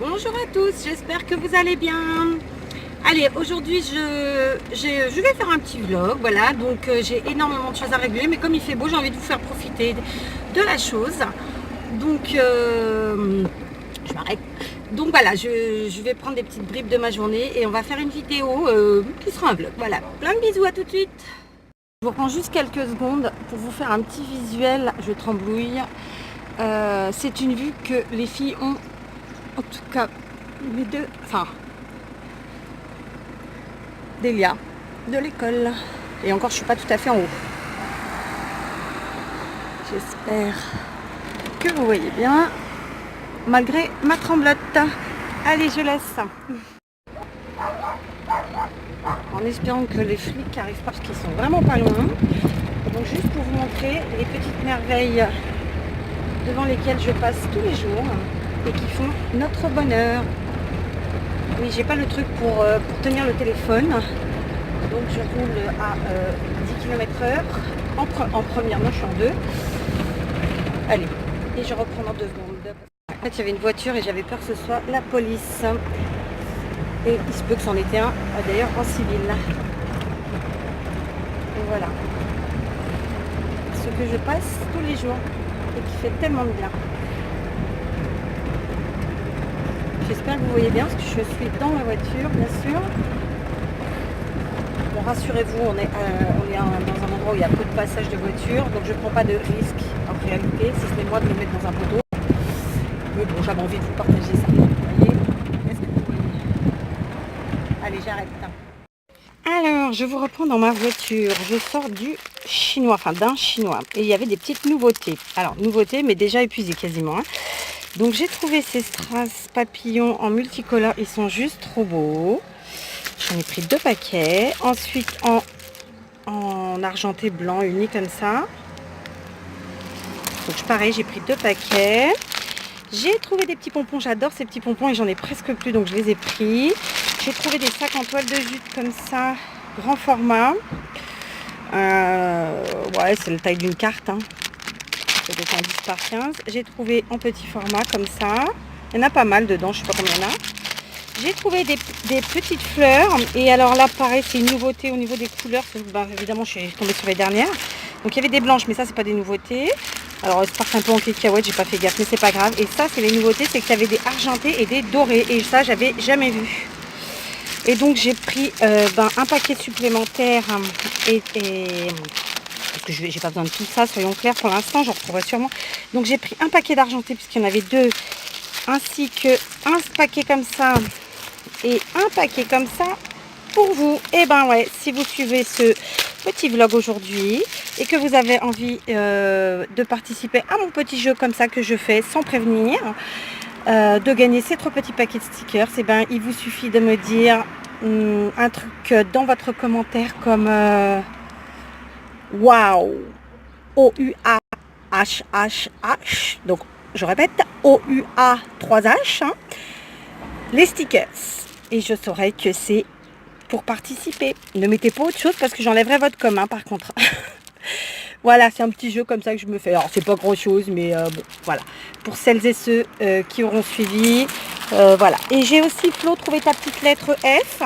Bonjour à tous, j'espère que vous allez bien. Allez, aujourd'hui je vais faire un petit vlog, voilà, donc j'ai énormément de choses à régler, mais comme il fait beau, j'ai envie de vous faire profiter de la chose. Donc, je m'arrête. Donc voilà, je vais prendre des petites bribes de ma journée et on va faire une vidéo qui sera un vlog. Voilà, plein de bisous, à tout de suite. Je vous prends juste quelques secondes pour vous faire un petit visuel, je tremblouille. C'est une vue que les filles ont, en tout cas les deux, enfin Delia de l'école. Et encore je suis pas tout à fait en haut. J'espère que vous voyez bien malgré ma tremblote. Allez, je laisse. En espérant que les flics arrivent pas parce qu'ils sont vraiment pas loin. Donc juste pour vous montrer les petites merveilles devant lesquelles je passe tous les jours et qui font notre bonheur. Oui, j'ai pas le truc pour tenir le téléphone, donc je roule à 10 km/h en première, non je suis en deux. Allez, et je reprends dans 2 secondes. En fait, il y avait une voiture et j'avais peur que ce soit la police. Et il se peut que c'en était un, d'ailleurs en civil. Et voilà. Ce que je passe tous les jours et qui fait tellement de bien. J'espère que vous voyez bien parce que je suis dans la voiture, bien sûr. Bon, rassurez-vous, on est dans un endroit où il y a peu de passages de voitures, donc je ne prends pas de risque en réalité, si ce n'est moi de me mettre dans un poteau. Mais bon, j'avais envie de vous partager ça. Vous voyez? Est-ce que vous voyez? Allez, j'arrête. Alors, je vous reprends dans ma voiture. Je sors du chinois, enfin d'un chinois. Et il y avait des petites nouveautés. Alors, nouveautés, mais déjà épuisées quasiment. Hein. Donc, j'ai trouvé ces strass papillons en multicolore. Ils sont juste trop beaux. J'en ai pris 2 paquets. Ensuite, en argenté blanc uni comme ça. Donc, pareil, j'ai pris 2 paquets. J'ai trouvé des petits pompons. J'adore ces petits pompons et j'en ai presque plus. Donc, je les ai pris. J'ai trouvé des sacs en toile de jute comme ça. Grand format. Ouais, c'est la taille d'une carte. Hein. C'est de 10 par 15. J'ai trouvé en petit format comme ça. Il y en a pas mal dedans. Je ne sais pas combien il y en a. J'ai trouvé des petites fleurs et alors là pareil c'est une nouveauté au niveau des couleurs, bah, évidemment je suis tombée sur les dernières. Donc il y avait des blanches mais ça c'est pas des nouveautés. Alors elles partent un peu en cacahuète, j'ai pas fait gaffe mais c'est pas grave. Et ça c'est les nouveautés, c'est qu'il y avait des argentés et des dorés et ça j'avais jamais vu. Et donc j'ai pris un paquet supplémentaire et parce que j'ai pas besoin de tout ça, soyons clairs pour l'instant, j'en retrouverai sûrement. Donc j'ai pris un paquet d'argentés puisqu'il y en avait 2 ainsi que un paquet comme ça et un paquet comme ça pour vous. Et ben ouais, si vous suivez ce petit vlog aujourd'hui et que vous avez envie de participer à mon petit jeu comme ça que je fais sans prévenir, de gagner ces 3 petits paquets de stickers, et ben il vous suffit de me dire un truc dans votre commentaire comme waouh, O-U-A-H-H-H, donc je répète, O-U-A 3H, hein, les stickers. Et je saurai que c'est pour participer. Ne mettez pas autre chose parce que j'enlèverai votre commun par contre. Voilà, c'est un petit jeu comme ça que je me fais. Alors, c'est pas grand chose, mais bon, voilà. Pour celles et ceux qui auront suivi, voilà. Et j'ai aussi, Flo, trouvé ta petite lettre F.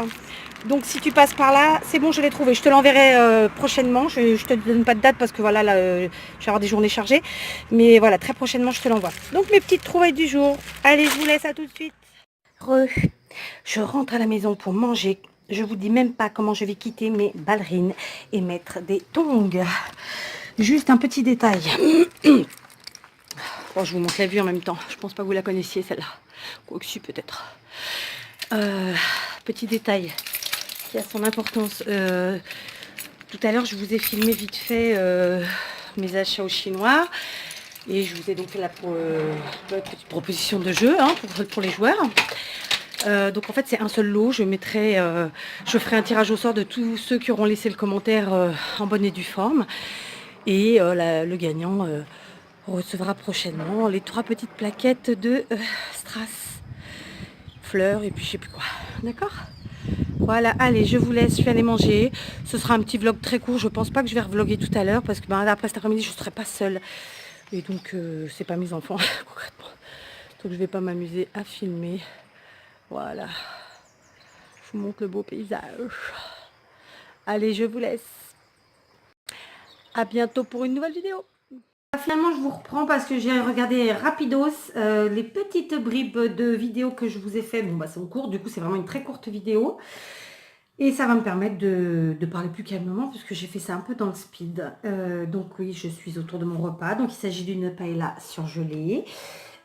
Donc, si tu passes par là, c'est bon, je l'ai trouvé. Je te l'enverrai prochainement. Je te donne pas de date parce que voilà, là, je vais avoir des journées chargées. Mais voilà, très prochainement, je te l'envoie. Donc, mes petites trouvailles du jour. Allez, je vous laisse, à tout de suite. Je rentre à la maison pour manger. Je vous dis même pas comment je vais quitter mes ballerines et mettre des tongs. Juste un petit détail. Bon, je vous montre la vue en même temps. Je pense pas que vous la connaissiez celle-là. Quoique si, peut-être. Petit détail qui a son importance. Tout à l'heure, je vous ai filmé vite fait mes achats au chinois. Et je vous ai donc fait la petite proposition de jeu hein, pour les joueurs. Donc en fait c'est un seul lot, je ferai un tirage au sort de tous ceux qui auront laissé le commentaire en bonne et due forme. Et le gagnant recevra prochainement les 3 petites plaquettes de strass, fleurs et puis je sais plus quoi. D'accord ? Voilà, allez, je vous laisse, je vais aller manger. Ce sera un petit vlog très court, je pense pas que je vais revlogger tout à l'heure parce que après cet après-midi je ne serai pas seule. Et donc c'est pas mes enfants concrètement. Donc je vais pas m'amuser à filmer. Voilà. Je vous montre le beau paysage. Allez, je vous laisse. À bientôt pour une nouvelle vidéo. Finalement, je vous reprends parce que j'ai regardé rapidos les petites bribes de vidéos que je vous ai fait. Bon, bah, c'est en cours, du coup, c'est vraiment une très courte vidéo. Et ça va me permettre de parler plus calmement puisque j'ai fait ça un peu dans le speed. Donc oui, je suis autour de mon repas. Donc il s'agit d'une paella surgelée.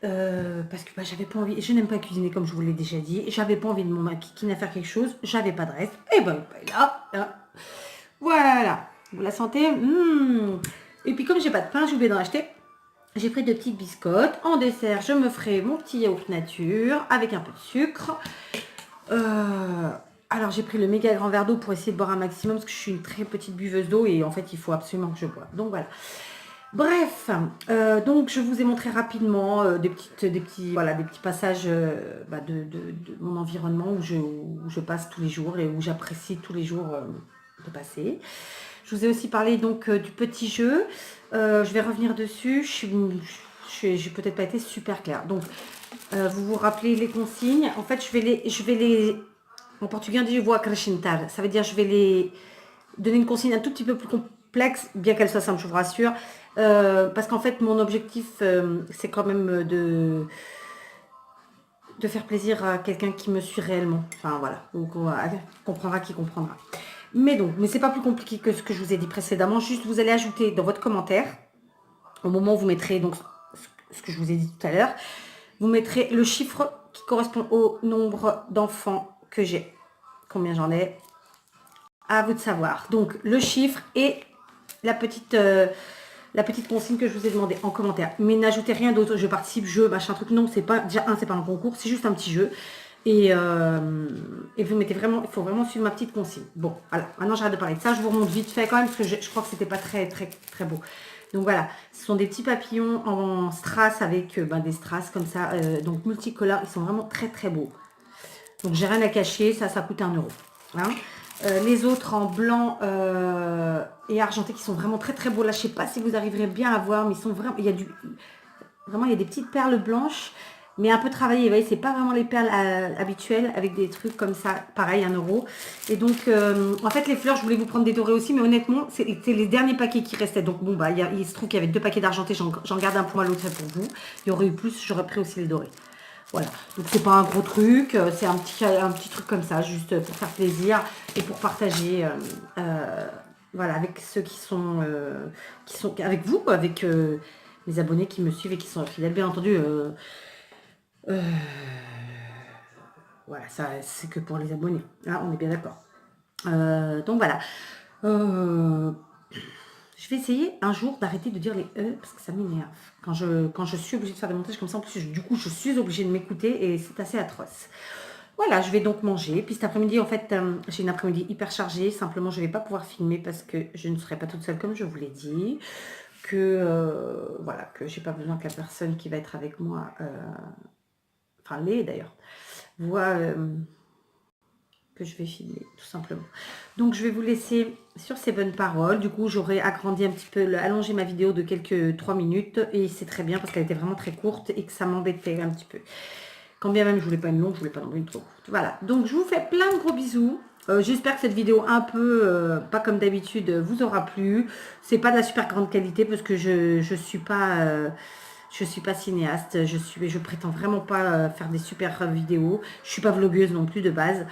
Parce que bah, j'avais pas envie, je n'aime pas cuisiner comme je vous l'ai déjà dit. J'avais pas envie de m'enquiquiner à faire quelque chose. J'avais pas de reste. Et ben paella. Voilà. Vous la sentez. Et puis comme j'ai pas de pain, j'ai oublié d'en acheter. J'ai pris 2 petites biscottes. En dessert, je me ferai mon petit yaourt nature avec un peu de sucre. Alors j'ai pris le méga grand verre d'eau pour essayer de boire un maximum parce que je suis une très petite buveuse d'eau et en fait il faut absolument que je boive. Donc voilà. Bref, donc je vous ai montré rapidement des petits passages de mon environnement où je passe tous les jours et où j'apprécie tous les jours de passer. Je vous ai aussi parlé donc du petit jeu. Je vais revenir dessus. J'ai peut-être pas été super claire. Donc vous vous rappelez les consignes. En fait, je vais les en portugais on dit voix acrescentar. Ça veut dire je vais les donner une consigne un tout petit peu plus complexe, bien qu'elle soit simple, je vous rassure. Parce qu'en fait, mon objectif, c'est quand même de faire plaisir à quelqu'un qui me suit réellement. Enfin voilà, donc comprendra qui comprendra. Mais c'est pas plus compliqué que ce que je vous ai dit précédemment. Juste, vous allez ajouter dans votre commentaire, au moment où vous mettrez donc ce que je vous ai dit tout à l'heure, vous mettrez le chiffre qui correspond au nombre d'enfants que j'ai. Combien j'en ai? À vous de savoir. Donc le chiffre et la petite consigne que je vous ai demandé en commentaire. Mais n'ajoutez rien d'autre. Je participe, machin truc. Non, c'est pas déjà c'est pas un concours, c'est juste un petit jeu. Et vous mettez vraiment, il faut vraiment suivre ma petite consigne. Bon, voilà. Maintenant j'arrête de parler de ça. Je vous remonte vite fait quand même parce que je crois que c'était pas très beau. Donc voilà, ce sont des petits papillons en strass avec des strass comme ça, donc multicolores. Ils sont vraiment très beaux. Donc j'ai rien à cacher, ça coûte 1 €. Hein. Les autres en blanc et argenté qui sont vraiment très beaux. Là, je sais pas si vous arriverez bien à voir, mais ils sont vraiment, il y a des petites perles blanches, mais un peu travaillées. Vous voyez, c'est pas vraiment les perles habituelles avec des trucs comme ça, pareil, 1 €. Et donc, en fait, les fleurs, je voulais vous prendre des dorés aussi, mais honnêtement, c'était les derniers paquets qui restaient. Donc bon, bah, il se trouve qu'il y avait 2 paquets d'argenté, j'en garde un pour moi, l'autre c'est pour vous. Il y aurait eu plus, j'aurais pris aussi les dorés. Voilà, donc c'est pas un gros truc, c'est un petit truc comme ça, juste pour faire plaisir et pour partager, voilà, avec ceux qui sont avec vous, avec mes abonnés qui me suivent et qui sont fidèles, bien entendu. Voilà, ça c'est que pour les abonnés, hein, on est bien d'accord. Donc voilà. Je vais essayer un jour d'arrêter de dire les E parce que ça m'énerve. Quand je suis obligée de faire des montages comme ça, en plus, du coup, je suis obligée de m'écouter et c'est assez atroce. Voilà, je vais donc manger. Puis cet après-midi, en fait, j'ai une après-midi hyper chargée. Simplement, je ne vais pas pouvoir filmer parce que je ne serai pas toute seule comme je vous l'ai dit. Voilà, que j'ai pas besoin que la personne qui va être avec moi, enfin, l'est d'ailleurs, voit que je vais filmer, tout simplement. Donc, je vais vous laisser sur ces bonnes paroles. Du coup, j'aurais agrandi un petit peu, allongé ma vidéo de quelques 3 minutes. Et c'est très bien parce qu'elle était vraiment très courte et que ça m'embêtait un petit peu. Quand bien même, je voulais pas une longue, je voulais pas non plus une trop courte. Voilà. Donc, je vous fais plein de gros bisous. J'espère que cette vidéo un peu, pas comme d'habitude, vous aura plu. C'est pas de la super grande qualité parce que je suis pas cinéaste. Je prétends vraiment pas faire des super vidéos. Je suis pas vlogueuse non plus de base.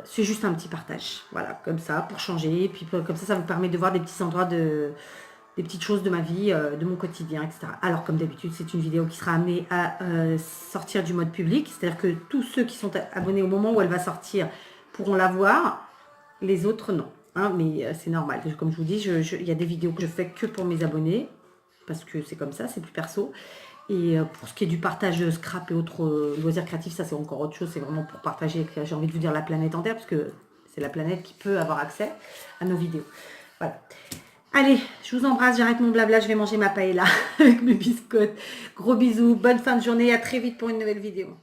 C'est juste un petit partage, voilà, comme ça, pour changer, et puis comme ça vous permet de voir des petits endroits, des petites choses de ma vie, de mon quotidien, etc. Alors comme d'habitude, c'est une vidéo qui sera amenée à sortir du mode public, c'est-à-dire que tous ceux qui sont abonnés au moment où elle va sortir pourront la voir, les autres non, hein, mais c'est normal, comme je vous dis, il y a des vidéos que je fais que pour mes abonnés, parce que c'est comme ça, c'est plus perso. Et pour ce qui est du partage de scrap et autres loisirs créatifs, ça c'est encore autre chose, c'est vraiment pour partager, j'ai envie de vous dire, la planète entière, parce que c'est la planète qui peut avoir accès à nos vidéos. Voilà. Allez, je vous embrasse, j'arrête mon blabla, je vais manger ma paella avec mes biscottes. Gros bisous, bonne fin de journée, à très vite pour une nouvelle vidéo.